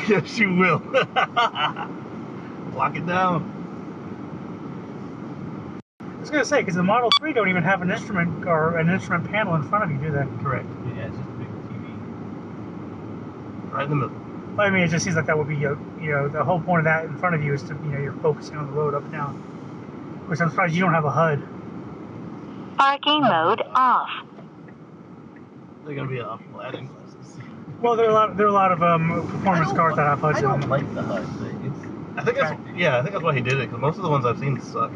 Yes, you will. Lock it down. I was gonna say, because the Model 3 don't even have an instrument or an instrument panel in front of you, do they? Correct. Yeah, it's just a big TV. Right in the middle. But I mean, it just seems like that would be, you know, the whole point of that in front of you is to, you know, you're focusing on the road up and down. Which I'm surprised you don't have a HUD. Parking mode off. They're gonna be optional add-in glasses. Well, there are a lot of performance cars that have HUDs I in don't them. like the HUD. I think that's why he did it, because most of the ones I've seen suck.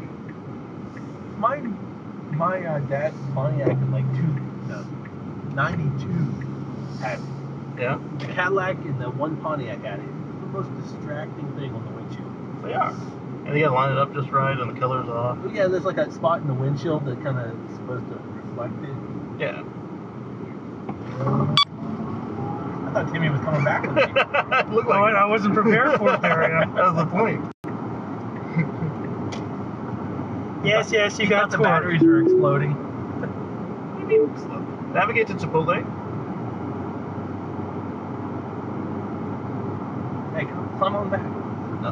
My dad's Pontiac in like 92 had it. Yeah? The Cadillac and the one Pontiac had it. It's the most distracting thing on the windshield. They are. And you gotta line it up just right, and the color's off. Yeah, there's like that spot in the windshield that kind of is supposed to reflect it. Yeah. I thought Timmy was coming back with me. Looked like I wasn't prepared for it there. Yeah. That was the point. Yes, you got the batteries are exploding. Navigate to Chipotle. Hey, come on back.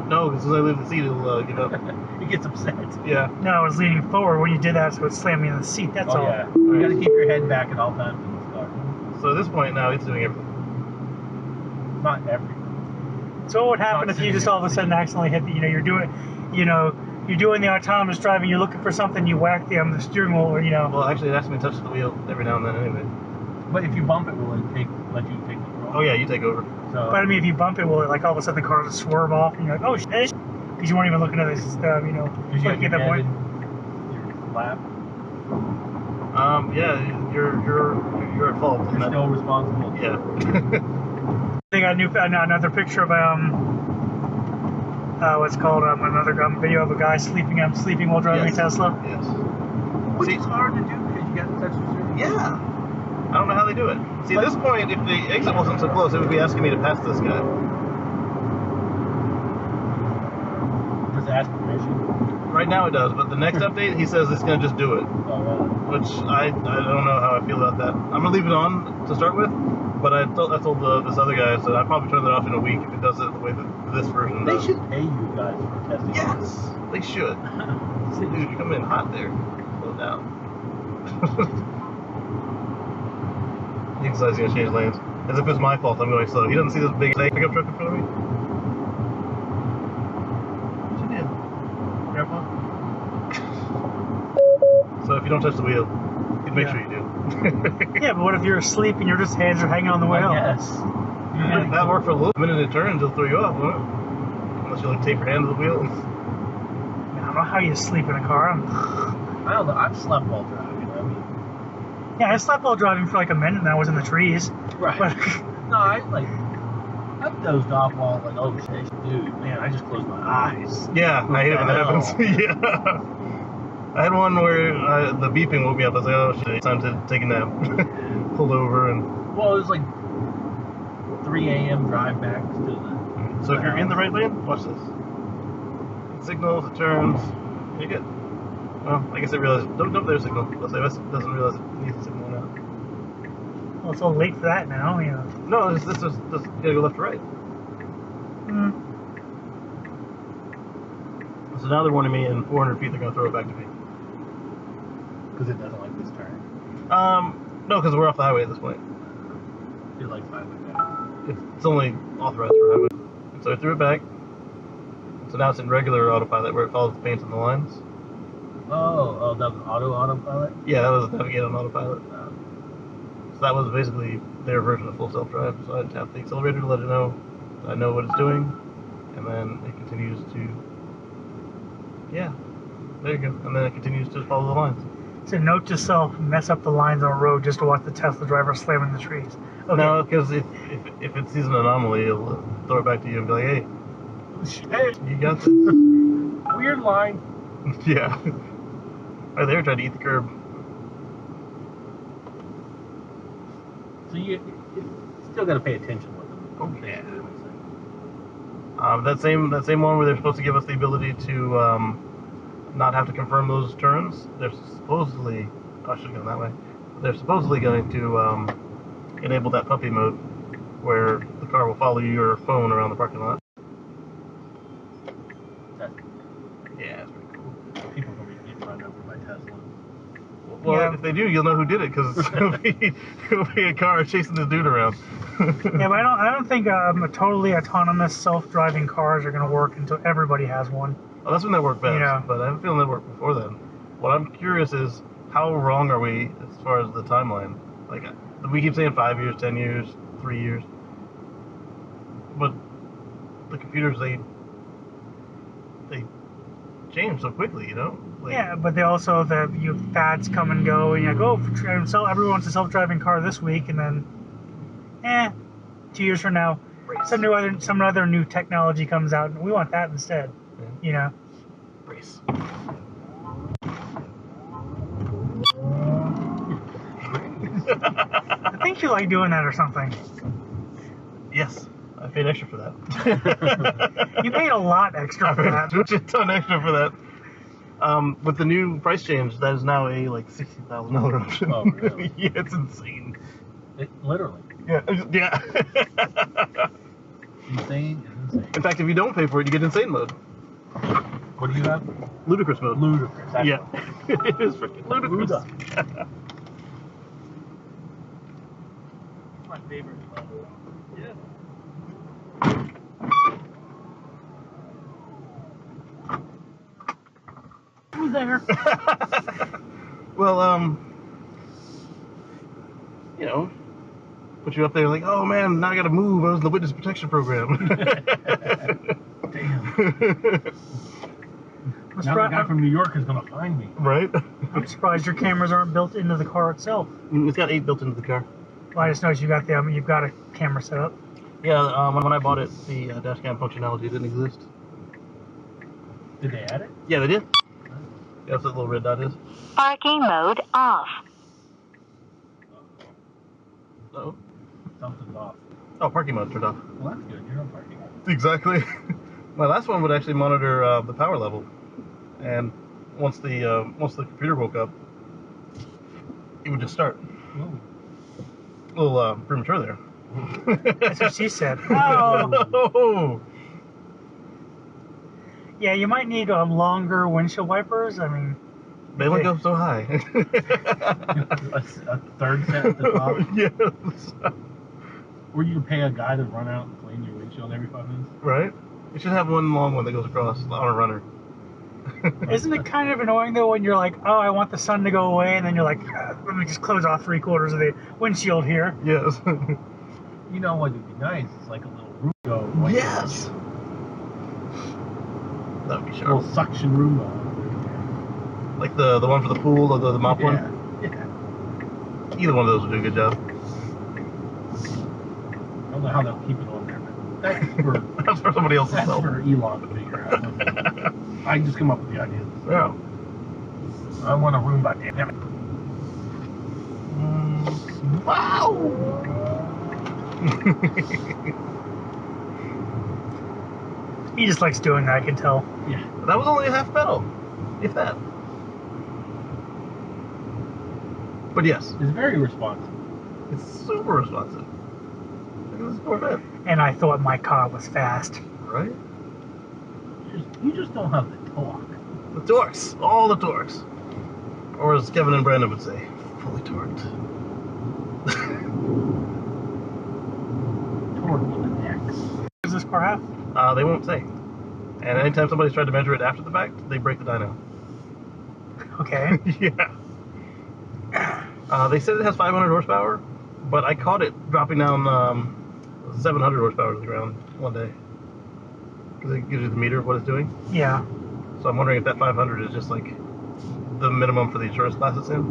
No, because as I leave the seat, it'll give up. He gets upset. Yeah. No, I was leaning forward when you did that, so it slammed me in the seat. That's all. Yeah. You got to keep your head back at all times in this car. So at this point now, it's doing everything. Not everything. So what would happen if you just all of a sudden accidentally hit the, you're doing the autonomous driving, you're looking for something, you whack the steering wheel, or Well, actually, it asks me to touch the wheel every now and then anyway. But if you bump it, will it let you take control? Oh yeah, you take over. So, but I mean, if you bump it, will it like all of a sudden the car just swerve off, and you're like, oh shit, because you weren't even looking at this, looking at that point. Your lap. Yeah, you're at fault. You're still responsible. Yeah. They got another picture of what's called another video of a guy sleeping while driving a Tesla. Yes. Which is hard to do because you got to touch the steering. Yeah. I don't know how they do it. See, at this point, if the exit wasn't so close, it would be asking me to pass this guy. Does it ask permission? Right now it does, but the next update, he says it's going to just do it. Oh, really? Which I don't know how I feel about that. I'm going to leave it on to start with, but I told this other guy, so I'd probably turn that off in a week if it does it the way that this version does. They should pay you guys for testing. Yes, they should. Dude, you come in hot there. Slow down. He decides he's going to change lanes. As if it's my fault I'm going slow. He doesn't see this big pickup truck in front of me? What you did? Grandpa? So if you don't touch the wheel, you make sure you do. Yeah, but what if you're asleep and your just hands are hanging on the wheel? Yes. That worked for a little bit. The minute it turns, it'll throw you off, won't it? Unless you like tape your hand to the wheel. I don't know how you sleep in a car. I don't know. I've slept while driving. Yeah, I slept while driving for like a minute and I was in the trees. Right. But, no, I've dozed off while shit, dude, man, I just closed my eyes. Yeah, I hate it when that happens. Yeah. I had one where the beeping woke me up. I was like, oh shit, it's time to take a nap. Pulled over and... Well, it was like 3 a.m. drive back to the... So if you're in the right lane, watch this. It signals, it turns, you're good. Well, I guess I realized, don't there's a signal. Let's say it doesn't realize it needs a signal now. well, it's a little late for that now, No, this you gotta go left to right. So now they're warning me in 400 feet they're gonna throw it back to me. Because it doesn't like this turn. No, because we're off the highway at this point. It likes highway better. It's only authorized for highway. So I threw it back. So now it's in regular autopilot where it follows the paints and the lines. Oh, that was autopilot? Yeah, that was navigate on autopilot. So that was basically their version of full self-drive. So I tap the accelerator to let it know I know what it's doing, and then it continues to, yeah, there you go. And then it continues to follow the lines. So note to self, mess up the lines on the road just to watch the Tesla driver slam in the trees. Okay. No, because if it sees an anomaly, it'll throw it back to you and be like, hey, you got this. Weird line. Yeah. Right there, trying to eat the curb. So you still got to pay attention with them. Oh yeah. That same one where they're supposed to give us the ability to not have to confirm those turns. They're supposedly, I should have gone that way. They're supposedly going to enable that puppy mode, where the car will follow your phone around the parking lot. Yeah, it's pretty cool. People are going to be getting run over by Tesla. Well, Yeah. if they do, you'll know who did it because it'll be a car chasing this dude around. Yeah, but I don't think a totally autonomous self-driving cars are going to work until everybody has one. Well, that's when they work best, Yeah. but I have a feeling they work before then. What I'm curious is, how wrong are we as far as the timeline? Like, we keep saying 5 years, 10 years, 3 years, but the computers, they change so quickly, you know? Like, Yeah, but they also fads come and go, and you're like, oh, everyone wants a self-driving car this week, and then, 2 years from now, Brace. some other new technology comes out, and we want that instead. Yeah. You know. Brace. I think you like doing that or something. Yes, I paid extra for that. You paid a lot extra for that. A ton extra for that. With the new price change, that is now a like $60,000 option. Oh, really? Yeah, it's insane. Literally. Yeah, yeah. Insane is insane. In fact, if you don't pay for it, you get insane mode. What do you have? Ludicrous mode. Ludicrous. That's Yeah, what- it is freaking ludicrous. Luda. My favorite. Yeah. Who's there? Well, you know, put you up there like, oh man, now I gotta move. I was in the witness protection program. Damn. Now the guy from New York is gonna find me. Right? I'm surprised your cameras aren't built into the car itself. It's got 8 built into the car. Well, I just noticed you've got a camera set up. Yeah, when I bought it, the dash cam functionality didn't exist. Did they add it? Yeah, they did. Yeah, that's what the little red dot is. Parking mode off. Oh. Something's off. Oh, parking mode turned off. Well, that's good. You're on parking. Exactly. My last one would actually monitor the power level, and once the computer woke up, it would just start. Ooh. A little premature there. That's what she said. Oh. Oh. Yeah, you might need longer windshield wipers. I mean, They only go so high. a third set at the top. Yes. Or you can pay a guy to run out and clean your windshield every 5 minutes. Right? You should have one long one that goes across on a runner. isn't it kind of annoying though when you're like, oh, I want the sun to go away, and then you're like, let me just close off 3/4 of the windshield here. Yes. You know what would be nice? It's like a little Roomba. Yes. That would be A sharp. little suction Roomba. Like the one for the pool or the mop one. Yeah. Either one of those would do a good job. I don't know how they'll keep it on there, but that's for That's for somebody else's that's help. for Elon to figure out. I just come up with the ideas. Yeah. I want a Roomba, damn it. Wow. He just likes doing that, I can tell. Yeah. That was only a half pedal, if that. But yes, It's very responsive. it's super responsive. Look at this Corvette, And I thought my car was fast. right? You just don't have the torque. The torques, all the torques. Or as Kevin and Brandon would say, fully torqued. Torque with an X. What does this car have? They won't say. And anytime somebody's tried to measure it after the fact, they break the dyno. Okay. Yeah. They said it has 500 horsepower, but I caught it dropping down 700 horsepower to the ground one day. Because it gives you the meter of what it's doing. Yeah. So I'm wondering if that 500 is just like the minimum for the insurance class it's in.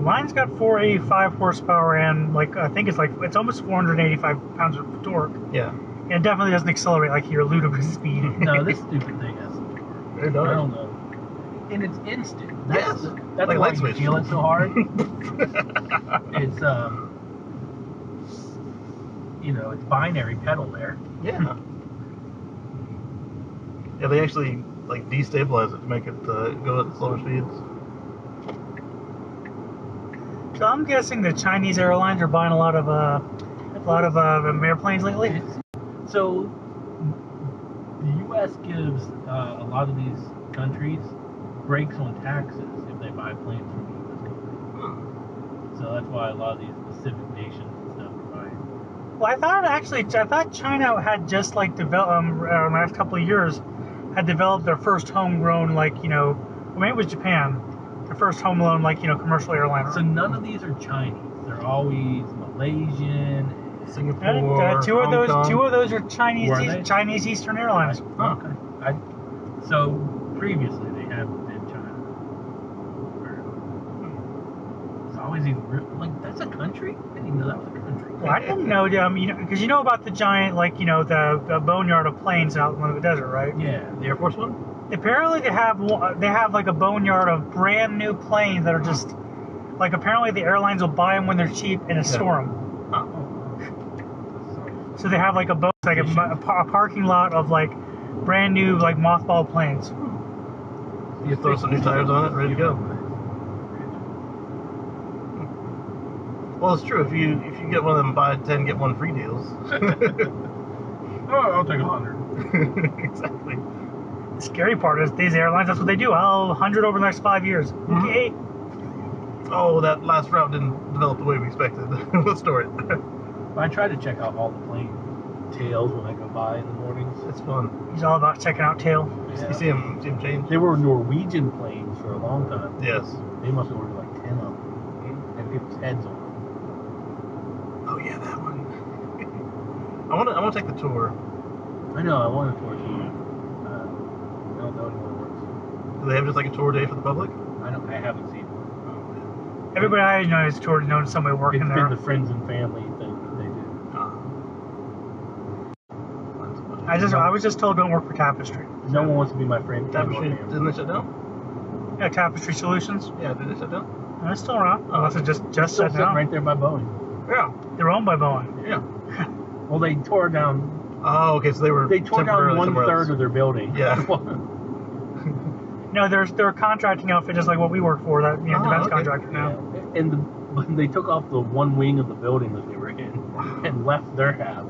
Mine's got 485 horsepower and I think it's almost 485 pounds of torque. Yeah. And it definitely doesn't accelerate like your ludicrous speed. No, this stupid thing has some torque. It does. I don't know. And it's instant. Yes. That's Like why light you switch. feel it so hard. It's it's binary pedal there. Yeah. Yeah, they actually like destabilize it to make it go at slower speeds. So I'm guessing the Chinese airlines are buying a lot of lot of airplanes lately? So the U.S. gives a lot of these countries breaks on taxes if they buy planes from the U.S. company. So that's why a lot of these Pacific nations and stuff are buying. Well, I thought China had just like developed the last couple of years had developed their first homegrown maybe it was Japan, their first homegrown commercial airliner. So none of these are Chinese. They're always Malaysian, Singapore, two of those are Chinese Were they? Chinese Eastern Airlines. Okay. So previously they have been China. It's always these that's a country? I didn't even know that was a country. Well, I didn't know because you know about the giant the boneyard of planes out in the desert, right? Yeah. The Air Force One? Apparently they have like a boneyard of brand new planes that are just apparently the airlines will buy them when they're cheap and store them. So they have a parking lot of brand new mothballed planes. You throw some new tires on it, ready to go. Well, it's true. If you get one of them buy 10 get one free deals. I'll take 100. Exactly. The scary part is these airlines, that's what they do. 100 over the next 5 years. Okay. Oh, that last route didn't develop the way we expected. Let's store it. I try to check out all the plane tails when I go by in the mornings. It's fun. He's all about checking out tail. You see him change? They were Norwegian planes for a long time. Yes. They must have ordered 10 of them. And people's heads on them. Oh yeah, that one. I want to take the tour. I know, I want to tour too. I don't know anymore works. Do they have just a tour day for the public? I haven't seen one. Everybody I know is towards known somebody working It's there. been the friends and family thing that they do. I was just told don't work for Tapestry. No one wants to be my friend. Tapestry, didn't they shut down? Yeah, Tapestry Solutions. Yeah, did they shut down? They're still around. Unless it just Still shut sitting down. right there by Boeing. Yeah. They're owned by Boeing. Yeah. Well, they tore down. Oh, okay, so they They tore down temporarily 1/3 of their building. Yeah. No, they're a contracting outfit just like what we work for, that defense okay. contractor now. Yeah. And they took off the one wing of the building that they were in and left their half.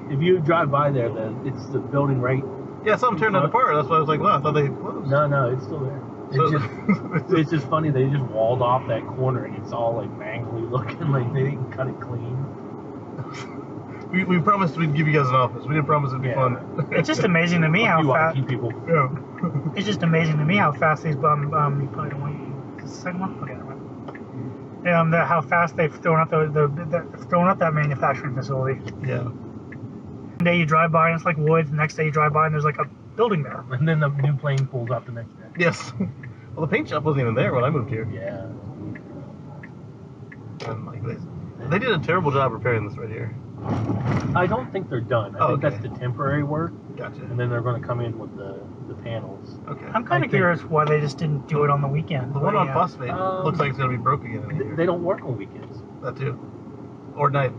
If you drive by there, then it's the building right. Yeah, something turned it apart. That's why I was like, wow, I thought they closed. No, it's still there. It's just funny. They just walled off that corner and it's all mangly looking. They didn't cut it clean. We promised we'd give you guys an office. We didn't promise it'd be fun. It's just amazing to me how fast. people. Yeah. It's just amazing to me how fast these you probably don't want the second one. Okay, never mind. How fast they've thrown up that manufacturing facility. Yeah. One day you drive by and it's like woods. The next day you drive by and there's a building there. And then the new plane pulls up the next day. Yes. Well, the paint shop wasn't even there when I moved here. Yeah. And they did a terrible job repairing this right here. I don't think they're done. I think that's the temporary work. Gotcha. And then they're going to come in with the panels. Okay. I'm kind of curious why they just didn't do it on the weekend. The one on Phosphate looks like it's going to be broke again in a year. They don't work on weekends. That too. Or night,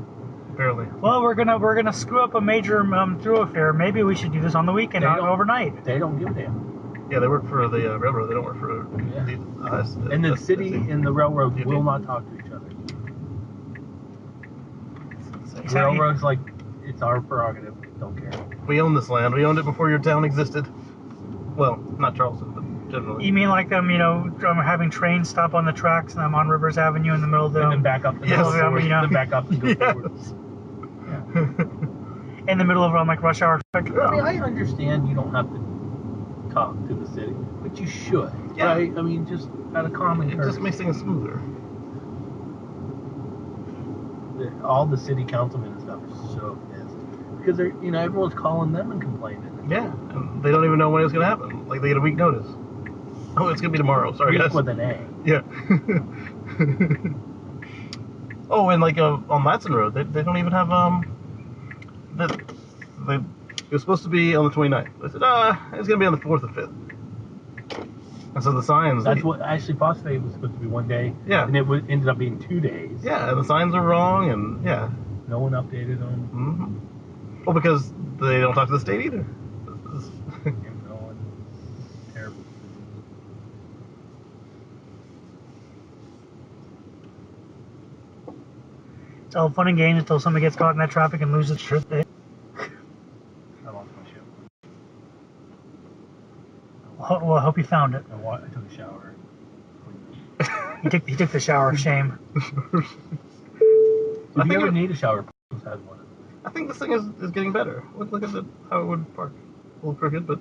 apparently. Well, we're gonna screw up a major thoroughfare. Maybe we should do this on the weekend, not overnight. They don't give a damn. Yeah, they work for the railroad. They don't work for And the city and the railroad will not talk to each other. The railroad's it's our prerogative. Don't care. We own this land. We owned it before your town existed. Well, not Charleston, but generally. You mean like them, having trains stop on the tracks and I'm on Rivers Avenue in the middle of the... And then back up the Yes. then back up and go forward. In the middle of rush hour. I mean, I understand you don't have to talk to the city, but you should, right? I mean, just out of common courtesy. It just makes things smoother. All the city councilmen and stuff are so pissed because they're, everyone's calling them and complaining. Yeah, and they don't even know when it's going to happen. They get a week notice. Oh, it's going to be tomorrow. Sorry, guys. With an A. Yeah. Oh, and on Latson Road, they don't even have it was supposed to be on the 29th. They said, it's going to be on the 4th and 5th. And so the signs... That's what actually Phosphate was supposed to be one day. Yeah. And it ended up being 2 days. Yeah, and the signs are wrong, and yeah. No one updated them. Mm-hmm. Well, because they don't talk to the state either. Terrible. It's all fun and games until somebody gets caught in that traffic and loses their shit. I lost my shit. Well, I hope you found it. I took a shower. He took the shower of shame. If you ever need a shower, Pools has one. I think this thing is getting better. Look at how it would park. A little crooked, but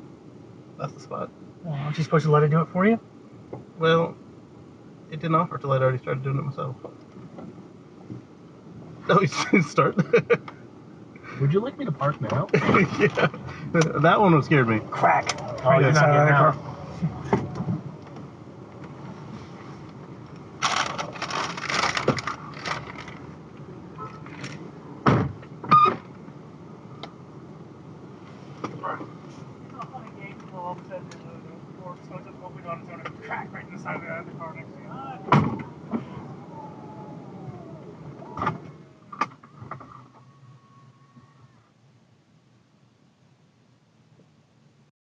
that's the spot. Well, aren't you supposed to let it do it for you? Well, it didn't offer till I'd already started doing it myself. No, you start. Would you like me to park now? Yeah, that one would scared me. Crack. Oh, you're not getting Car. out.